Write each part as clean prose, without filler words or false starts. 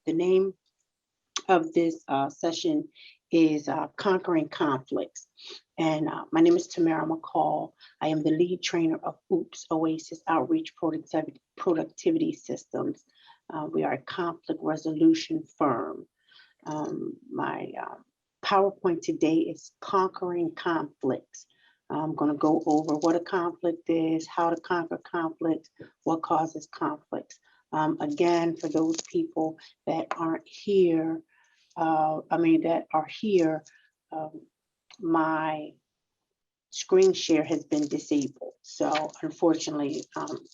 The name of this session is Conquering Conflicts. And my name is Tamara McCall. I am the lead trainer of OOPS, Oasis Outreach Productivity Systems. We are a conflict resolution firm. My PowerPoint today is Conquering Conflicts. I'm going to go over what a conflict is, how to conquer conflict, what causes conflicts. Again, for those people that aren't here, that are here, my screen share has been disabled. So unfortunately,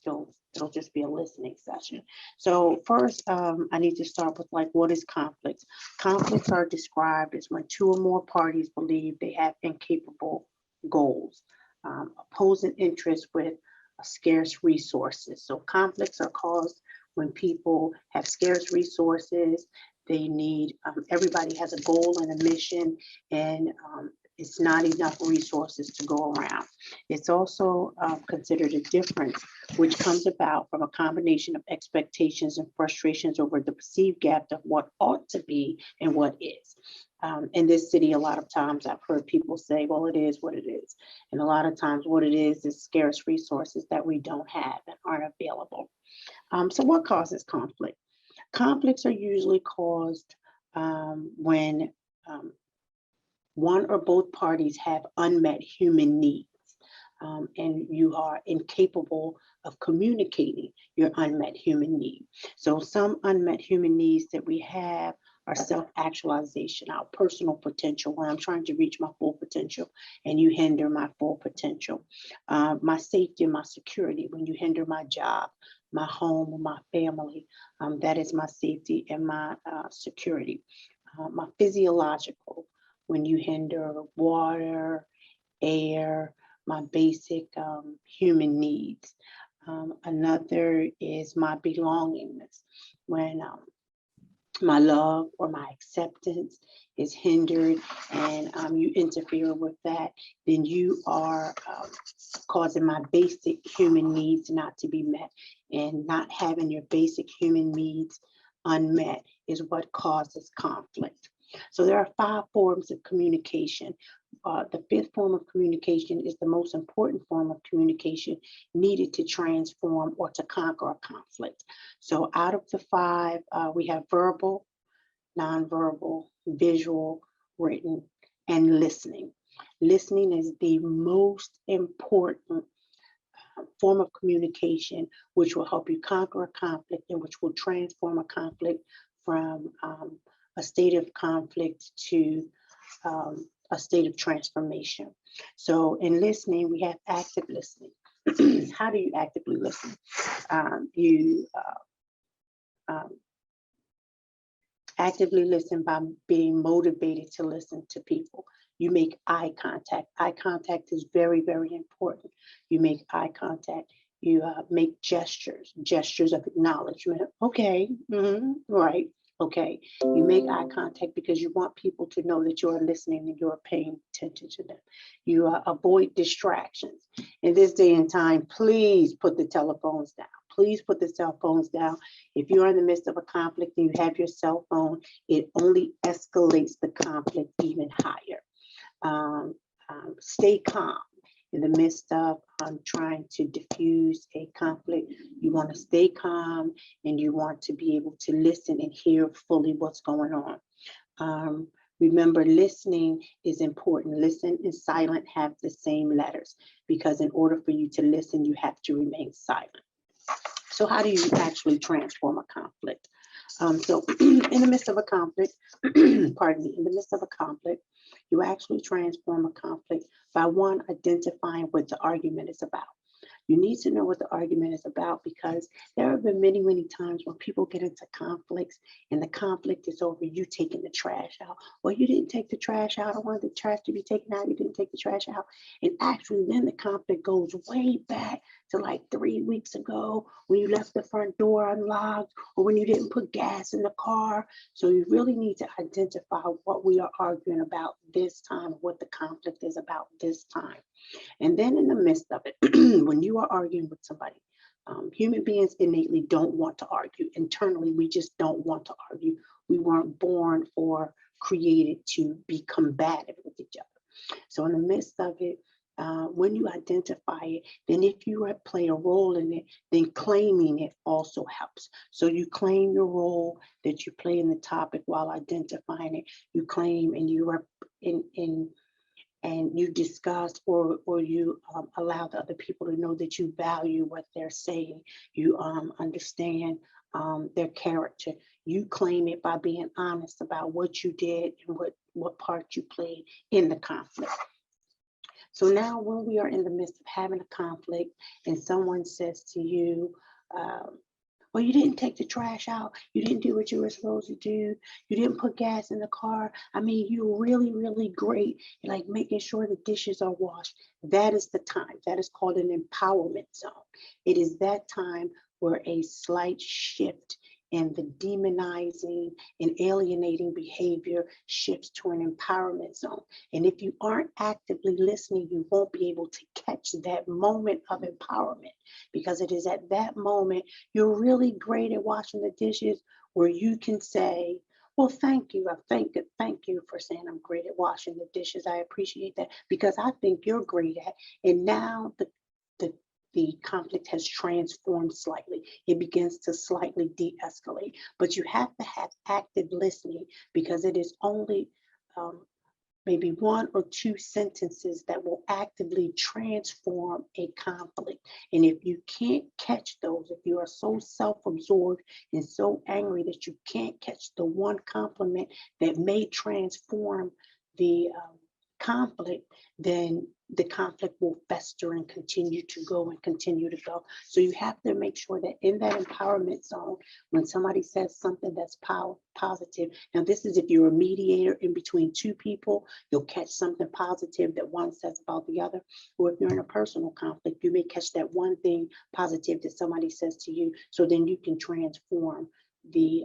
it'll just be a listening session. So first, I need to start with what is conflict? Conflicts are described as when two or more parties believe they have incapable goals, opposing interests with scarce resources. So conflicts are caused when people have scarce resources. They need, everybody has a goal and a mission, and it's not enough resources to go around. It's also considered a difference, which comes about from a combination of expectations and frustrations over the perceived gap of what ought to be and what is. In this city, a lot of times I've heard people say, well, it is what it is. And a lot of times what it is scarce resources that we don't have and aren't available. So what causes conflict? Conflicts are usually caused when one or both parties have unmet human needs, and you are incapable of communicating your unmet human need. So some unmet human needs that we have are self-actualization, our personal potential, where I'm trying to reach my full potential and you hinder my full potential. My safety and my security, when you hinder my job, my home, my family, that is my safety and my security. My physiological, when you hinder water, air, my basic human needs. Another is my belongingness, when my love or my acceptance is hindered and you interfere with that, then you are causing my basic human needs not to be met. And not having your basic human needs unmet is what causes conflict. So there are 5 forms of communication. The 5th form of communication is the most important form of communication needed to transform or to conquer a conflict. So out of the 5, we have verbal, nonverbal, visual, written, and listening. Listening is the most important form of communication, which will help you conquer a conflict and which will transform a conflict from a state of conflict to a state of transformation. So in listening, we have active listening. How do you actively listen? You actively listen by being motivated to listen to people. You make eye contact. Eye contact is very, very important. You make eye contact. You make gestures of acknowledgement. Okay, right. Okay, you make eye contact because you want people to know that you're listening and you're paying attention to them. You avoid distractions. In this day and time, please put the telephones down. Please put the cell phones down. If you're in the midst of a conflict and you have your cell phone, it only escalates the conflict even higher. Stay calm. In the midst of trying to diffuse a conflict, you want to stay calm and you want to be able to listen and hear fully what's going on. Remember, listening is important. Listen and silent have the same letters, because in order for you to listen, you have to remain silent. So how do you actually transform a conflict? So in the midst of a conflict, pardon me, in the midst of a conflict, you actually transform a conflict by one, identifying what the argument is about. You need to know what the argument is about, because there have been many, many times when people get into conflicts and the conflict is over you taking the trash out. Well, you didn't take the trash out. I wanted the trash to be taken out. You didn't take the trash out. And actually then the conflict goes way back to like 3 weeks ago when you left the front door unlocked or when you didn't put gas in the car. So you really need to identify what we are arguing about this time, what the conflict is about this time. And then in the midst of it, when you are arguing with somebody, Human beings innately don't want to argue. Internally, we just don't want to argue. We weren't born or created to be combative with each other. So in the midst of it, when you identify it, then if you play a role in it, then claiming it also helps. So you claim your role that you play in the topic while identifying it. You claim and you are in and you discuss or you allow the other people to know that you value what they're saying. You understand their character. You claim it by being honest about what you did and what part you played in the conflict. So now when we are in the midst of having a conflict and someone says to you, well, you didn't take the trash out. You didn't do what you were supposed to do. You didn't put gas in the car. I mean, you're really, really great. Like making sure the dishes are washed. That is the time. That is called an empowerment zone. It is that time where a slight shift in the demonizing and alienating behavior shifts to an empowerment zone. And if you aren't actively listening, you won't be able to catch that moment of empowerment, because it is at that moment you're really great at washing the dishes where you can say, well, thank you. Thank you for saying I'm great at washing the dishes. I appreciate that because I think you're great at. And now the conflict has transformed slightly. It begins to slightly de-escalate, but you have to have active listening, because it is only maybe one or two sentences that will actively transform a conflict. And if you can't catch those, if you are so self-absorbed and so angry that you can't catch the one compliment that may transform the conflict, then the conflict will fester and continue to go and continue to go. So you have to make sure that in that empowerment zone, when somebody says something that's positive, now this is if you're a mediator in between two people, you'll catch something positive that one says about the other. Or if you're in a personal conflict, you may catch that one thing positive that somebody says to you, so then you can transform the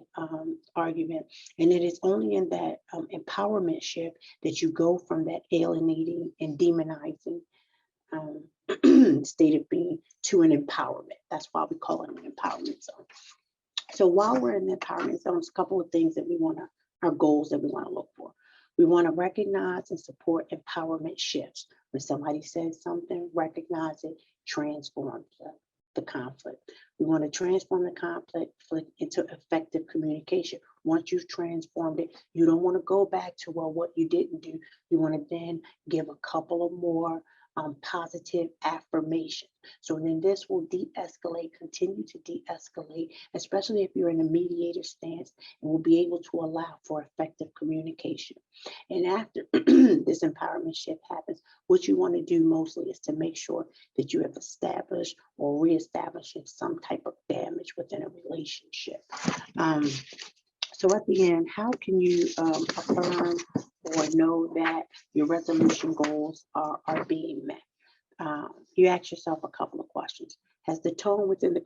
argument. And it is only in that empowerment shift that you go from that alienating and demonizing state of being to an empowerment. That's why we call it an empowerment zone. So while we're in the empowerment zone, there's a couple of things that we want to, our goals that we want to look for. We want to recognize and support empowerment shifts. When somebody says something, recognize it, transform the conflict. We want to transform the conflict into effective communication. Once you've transformed it, you don't want to go back to, well, what you didn't do. You want to then give a couple of more positive affirmations. So then this will de-escalate, continue to de-escalate, especially if you're in a mediator stance, and will be able to allow for effective communication. And after this empowerment shift happens, what you want to do mostly is to make sure that you have established or reestablishing some type of damage within a relationship. So at the end, how can you affirm or know that your resolution goals are being met? You ask yourself a couple of questions. Has the tone within the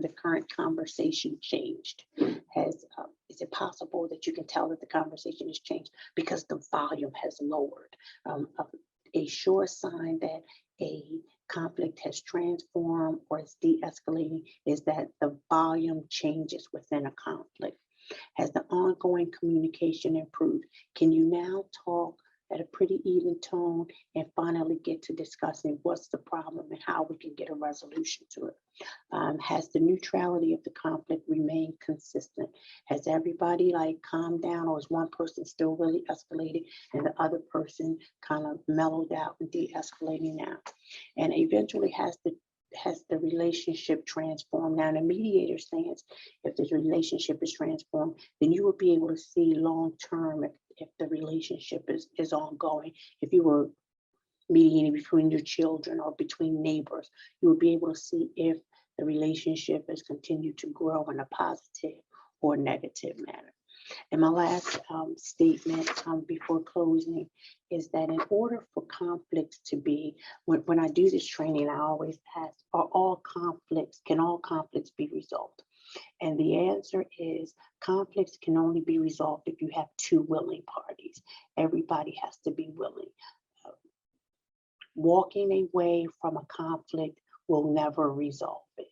current conversation changed? Is it possible that you can tell that the conversation has changed because the volume has lowered? A sure sign that a conflict has transformed or is de-escalating is that the volume changes within a conflict. Has the ongoing communication improved? Can you now talk at a pretty even tone and finally get to discussing what's the problem and how we can get a resolution to it? Has the neutrality of the conflict remained consistent? Has everybody calmed down, or is one person still really escalated and the other person kind of mellowed out and de-escalating now? And eventually has the relationship transformed? Now, in a mediator stance, if the relationship is transformed, then you will be able to see long-term if the relationship is ongoing. If you were mediating between your children or between neighbors, you will be able to see if the relationship has continued to grow in a positive or negative manner. And my last statement before closing is that in order for conflicts to be, when I do this training, I always ask, can all conflicts be resolved? And the answer is conflicts can only be resolved if you have two willing parties. Everybody has to be willing. Walking away from a conflict will never resolve it.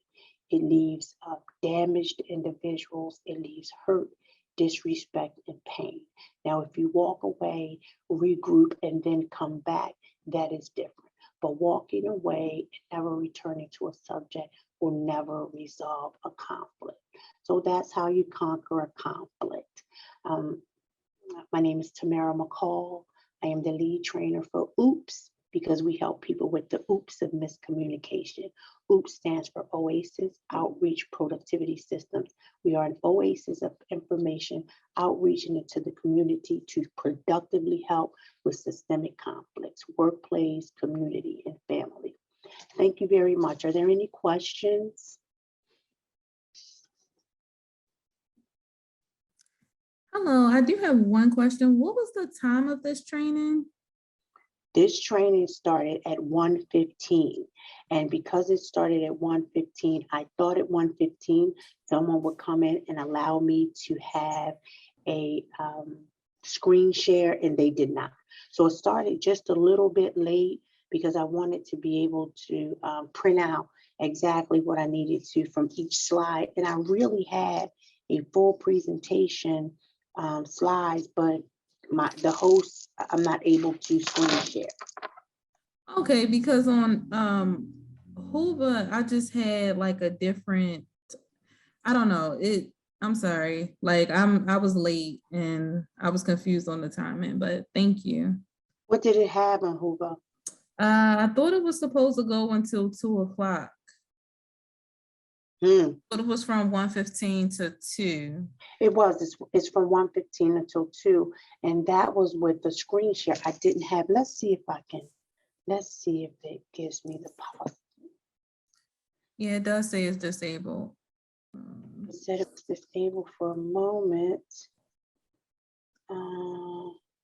It leaves damaged individuals. It leaves hurt, disrespect, and pain. Now, if you walk away, regroup, and then come back, that is different. But walking away and never returning to a subject will never resolve a conflict. So that's how you conquer a conflict. My name is Tamara McCall. I am the lead trainer for OOPS because we help people with the OOPS of miscommunication. OOPS stands for Oasis Outreach Productivity Systems. We are an oasis of information outreaching into the community to productively help with systemic conflicts, workplace, community, and family. Thank you very much. Are there any questions? Hello, I do have one question. What was the time of this training? This training started at 1:15, and because it started at 1:15, I thought at 1:15 someone would come in and allow me to have a screen share, and they did not. So it started just a little bit late because I wanted to be able to print out exactly what I needed to from each slide, and I really had a full presentation slides, but the host, I'm not able to screen share. Okay, because on Hoover, I just had like a different, I don't know, I'm sorry. Like I was late and I was confused on the timing, but thank you. What did it have on Hoover? I thought it was supposed to go until 2:00. But it was from 1:15 to 2. It was. It's from 1:15 until 2, and that was with the screen share. I didn't have. Let's see if it gives me the policy. Yeah, it does say it's disabled. It said it was disabled for a moment.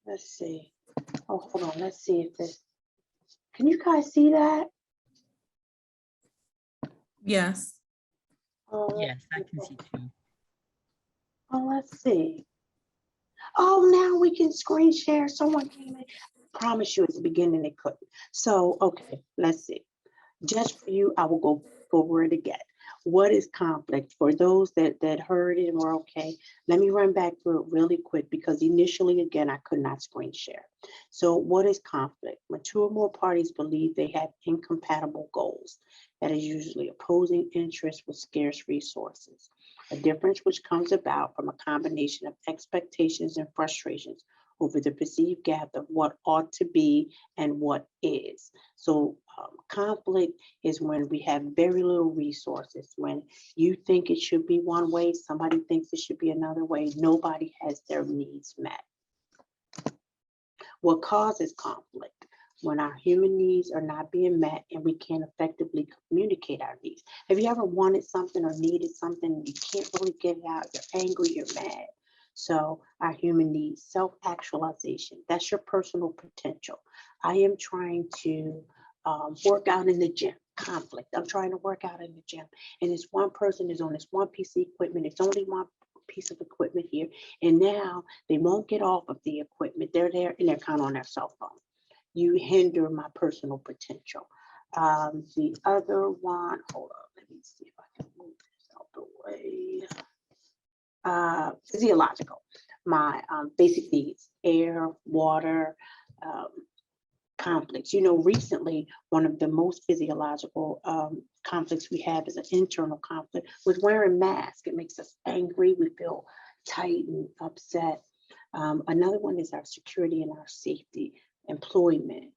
Let's see. Oh, hold on. Let's see if this. Can you guys see that? Yes. Yes, I can see too. Oh, let's see. Oh, now we can screen share. Someone came in. I promise you at the beginning they couldn't. So, okay, let's see. Just for you, I will go over it again. What is conflict? For those that heard it and were okay, let me run back through it really quick because initially, again, I could not screen share. So what is conflict? When two or more parties believe they have incompatible goals, that is usually opposing interests with scarce resources. A difference which comes about from a combination of expectations and frustrations over the perceived gap of what ought to be and what is. So conflict is when we have very little resources. When you think it should be one way, somebody thinks it should be another way. Nobody has their needs met. What causes conflict? When our human needs are not being met and we can't effectively communicate our needs. Have you ever wanted something or needed something and you can't really get it out? You're angry, you're mad. So our human needs, self-actualization, that's your personal potential. I am trying to work out in the gym, conflict. I'm trying to work out in the gym. And this one person is on this one piece of equipment. It's only one piece of equipment here. And now they won't get off of the equipment. They're there and they're kind of on their cell phone. You hinder my personal potential. The other one, hold on, let me see if I can move this out the way. Physiological, my basic needs, air, water, conflicts. You know, recently, one of the most physiological conflicts we have is an internal conflict with wearing masks. It makes us angry. We feel tight and upset. Another one is our security and our safety, employment,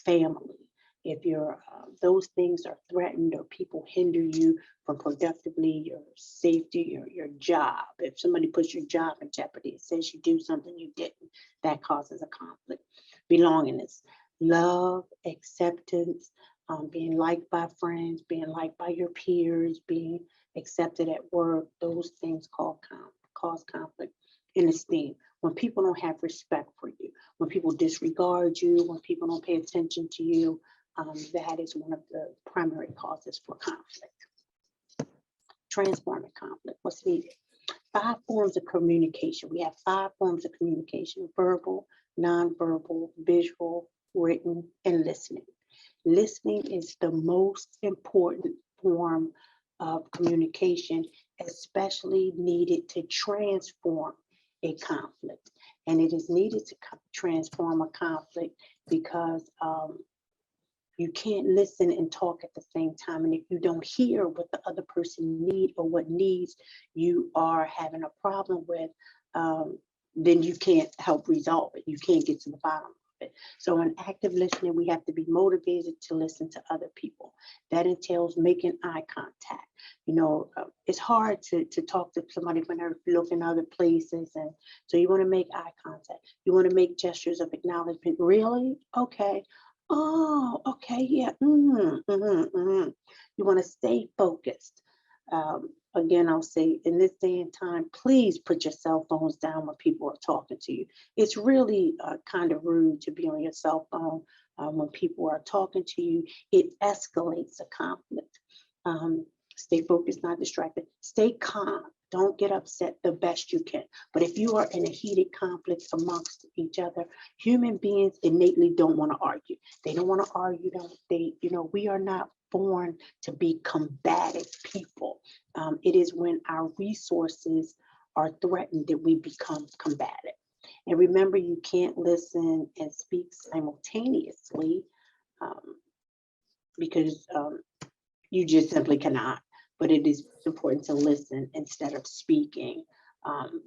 family. If those things are threatened or people hinder you from productively, your safety, your job. If somebody puts your job in jeopardy, it says you do something you didn't, that causes a conflict. Belongingness, love, acceptance, being liked by friends, being liked by your peers, being accepted at work, those things cause conflict. And esteem, when people don't have respect for you, when people disregard you, when people don't pay attention to you, that is one of the primary causes for conflict. Transforming conflict, what's needed? 5 forms of communication. We have 5 forms of communication: verbal, nonverbal, visual, written, and listening. Listening is the most important form of communication, especially needed to transform a conflict. And it is needed to transform a conflict because you can't listen and talk at the same time. And if you don't hear what the other person need or what needs you are having a problem with, then you can't help resolve it. You can't get to the bottom of it. So in active listening, we have to be motivated to listen to other people. That entails making eye contact. You know, it's hard to talk to somebody when they're looking other places. And so you want to make eye contact. You want to make gestures of acknowledgement. Really? Okay. Oh, okay, yeah. You want to stay focused. Again, I'll say in this day and time, please put your cell phones down when people are talking to you. It's really kind of rude to be on your cell phone when people are talking to you. It escalates a conflict. Stay focused, not distracted. Stay calm. Don't get upset the best you can. But if you are in a heated conflict amongst each other, human beings innately don't want to argue. They don't want to argue. We are not born to be combative people. It is when our resources are threatened that we become combative. And remember, you can't listen and speak simultaneously because you just simply cannot. But it is important to listen instead of speaking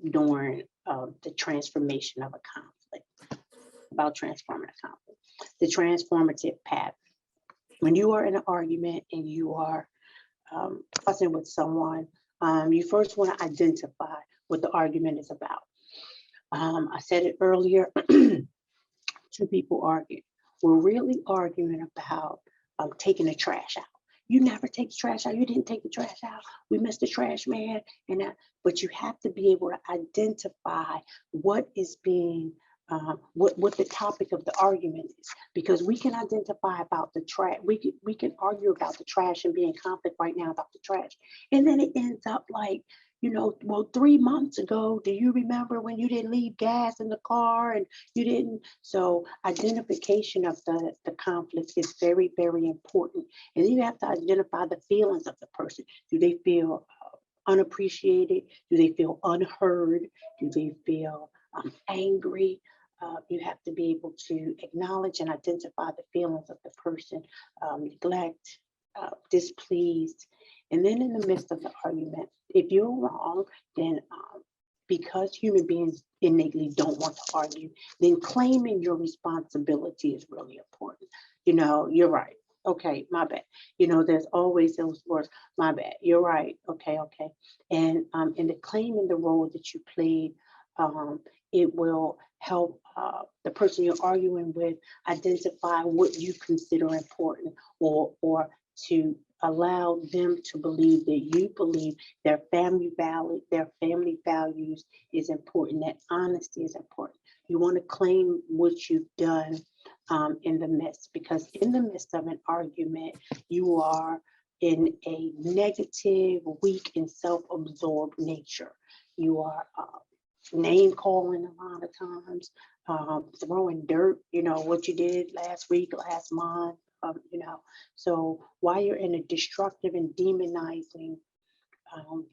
during the transformation of a conflict, about transforming a conflict. The transformative path. When you are in an argument and you are fussing with someone, you first want to identify what the argument is about. I said it earlier, two people arguing. We're really arguing about taking the trash out. You never take the trash out. You didn't take the trash out. We missed the trash man. But you have to be able to identify what is being, what the topic of the argument is, because we can identify about the trash. We can argue about the trash and be in conflict right now about the trash, and then it ends up like, well, 3 months ago, do you remember when you didn't leave gas in the car and you didn't? So identification of the conflict is very, very important. And then you have to identify the feelings of the person. Do they feel unappreciated? Do they feel unheard? Do they feel angry? You have to be able to acknowledge and identify the feelings of the person, neglect, displeased. And then in the midst of the argument, if you're wrong, then because human beings innately don't want to argue, then claiming your responsibility is really important. You're right. Okay, my bad. There's always those words, my bad. You're right. Okay. And in the claiming the role that you played, it will help the person you're arguing with identify what you consider important, or to allow them to believe that you believe their family values is important, that honesty is important. You want to claim what you've done in the midst, because in the midst of an argument, you are in a negative, weak, and self-absorbed nature. You are name calling a lot of times, throwing dirt, what you did last week, last month, So while you're in a destructive and demonizing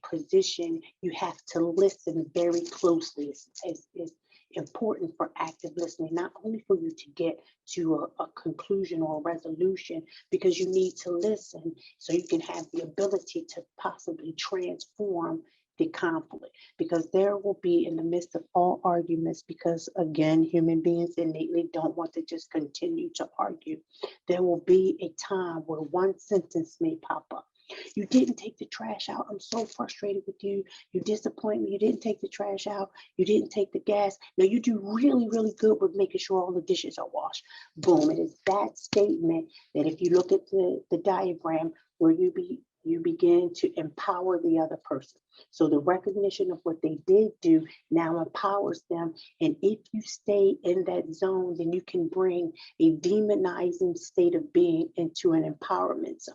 position, you have to listen very closely. It's important for active listening, not only for you to get to a conclusion or a resolution, because you need to listen so you can have the ability to possibly transform the conflict, because there will be, in the midst of all arguments, because again, human beings innately don't want to just continue to argue, there will be a time where one sentence may pop up. You didn't take the trash out. I'm so frustrated with you. You disappoint me. You didn't take the trash out. You didn't take the gas. Now you do really, really good with making sure all the dishes are washed. Boom. It is that statement that, if you look at the diagram, where you begin to empower the other person. So the recognition of what they did do now empowers them. And if you stay in that zone, then you can bring a demonizing state of being into an empowerment zone.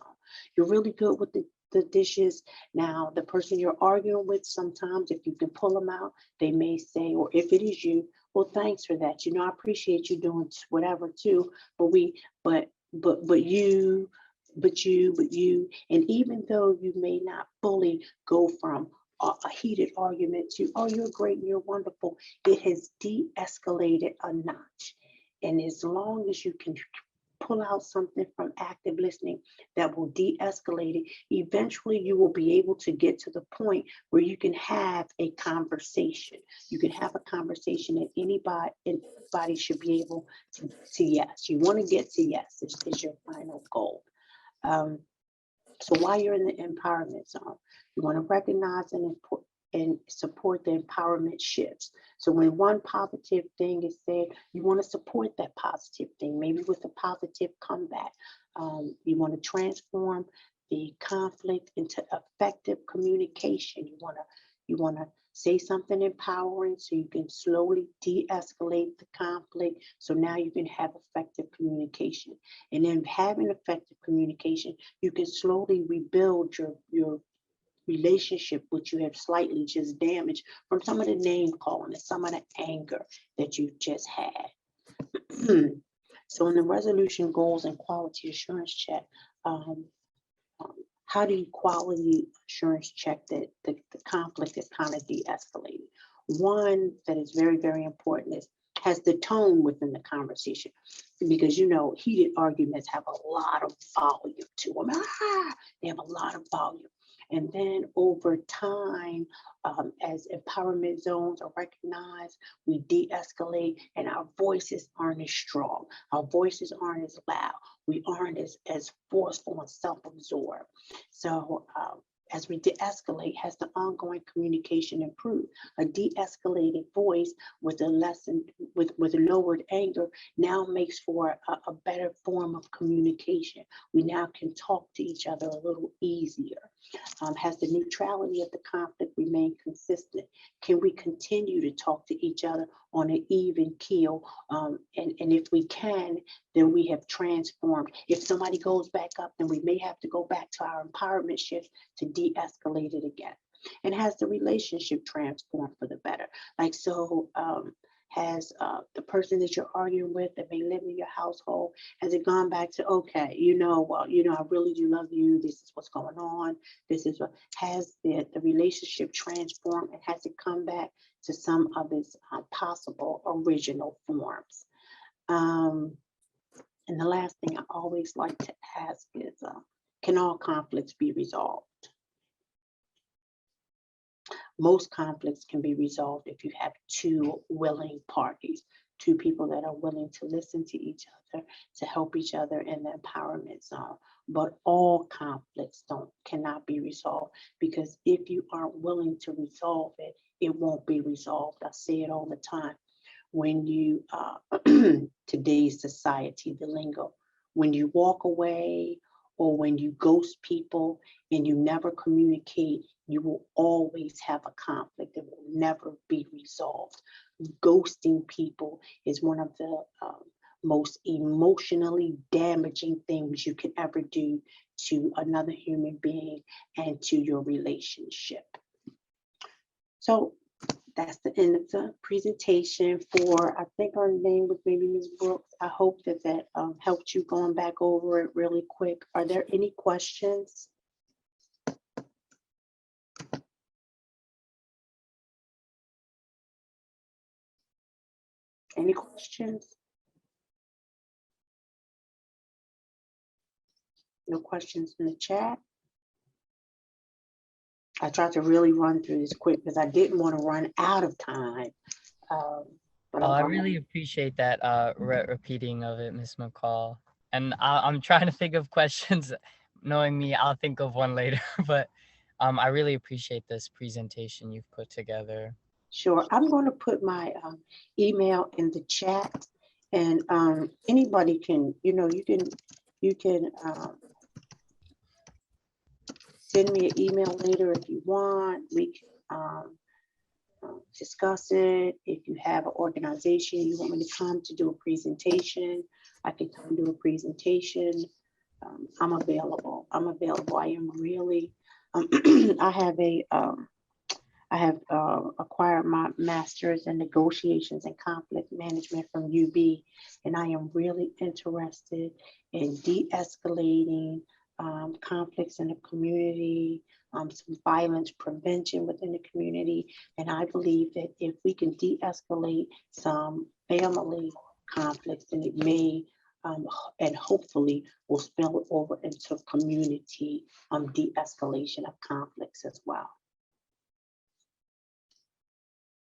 You're really good with the dishes. Now, the person you're arguing with, sometimes if you can pull them out, they may say, or if it is you, well, thanks for that. I appreciate you doing whatever too, but but you, and even though you may not fully go from a heated argument to, oh, you're great and you're wonderful, it has de-escalated a notch. And as long as you can pull out something from active listening that will de-escalate it, eventually you will be able to get to the point where you can have a conversation. You can have a conversation that anybody should be able to yes. You want to get to yes is your final goal. So while you're in the empowerment zone, you want to recognize and support the empowerment shifts. So when one positive thing is said, you want to support that positive thing, maybe with a positive comeback. You want to transform the conflict into effective communication. You want to say something empowering so you can slowly de-escalate the conflict. So now you can have effective communication. And then having effective communication, you can slowly rebuild your relationship, which you have slightly just damaged from some of the name calling and some of the anger that you just had. So in the resolution goals and quality assurance check, how do you quality assurance check that the conflict is kind of de-escalated? One that is very, very important is, has the tone within the conversation, because heated arguments have a lot of volume to them. They have a lot of volume. And then over time, as empowerment zones are recognized, we de-escalate and our voices aren't as strong. Our voices aren't as loud. We aren't as forceful and self-absorbed. So as we de-escalate, has the ongoing communication improved? A de-escalated voice with with lowered anger now makes for a better form of communication. We now can talk to each other a little easier. Has the neutrality of the conflict remained consistent? Can we continue to talk to each other on an even keel? And if we can, then we have transformed. If somebody goes back up, then we may have to go back to our empowerment shift to de-escalate it again. And has the relationship transformed for the better? Like, so has the person that you're arguing with that may live in your household, has it gone back to, okay, I really do love you. This is what's going on. This is what has the relationship transformed, and has it come back to some of its possible original forms? And the last thing I always like to ask is, can all conflicts be resolved? Most conflicts can be resolved if you have two willing parties, two people that are willing to listen to each other, to help each other in the empowerment zone. But all conflicts cannot be resolved, because if you aren't willing to resolve it, it won't be resolved. I say it all the time. When you, today's society, the lingo, when you walk away or when you ghost people and you never communicate, you will always have a conflict that will never be resolved. Ghosting people is one of the most emotionally damaging things you can ever do to another human being and to your relationship. So that's the end of the presentation for, I think her name was maybe Ms. Brooks. I hope that helped you going back over it really quick. Are there any questions? Any questions? No questions in the chat? I tried to really run through this quick because I didn't want to run out of time. But I really appreciate that repeating of it, Ms. McCall. And I'm trying to think of questions. Knowing me, I'll think of one later. But I really appreciate this presentation you've put together. Sure. I'm going to put my email in the chat, and anybody can, you can send me an email later if you want. We can discuss it. If you have an organization you want me to come to do a presentation, I can come do a presentation. I'm available. I am really, I have acquired my master's in negotiations and conflict management management from UB, and I am really interested in de-escalating conflicts in the community, some violence prevention within the community. And I believe that if we can de-escalate some family conflicts, then it may and hopefully will spill over into community de-escalation of conflicts as well.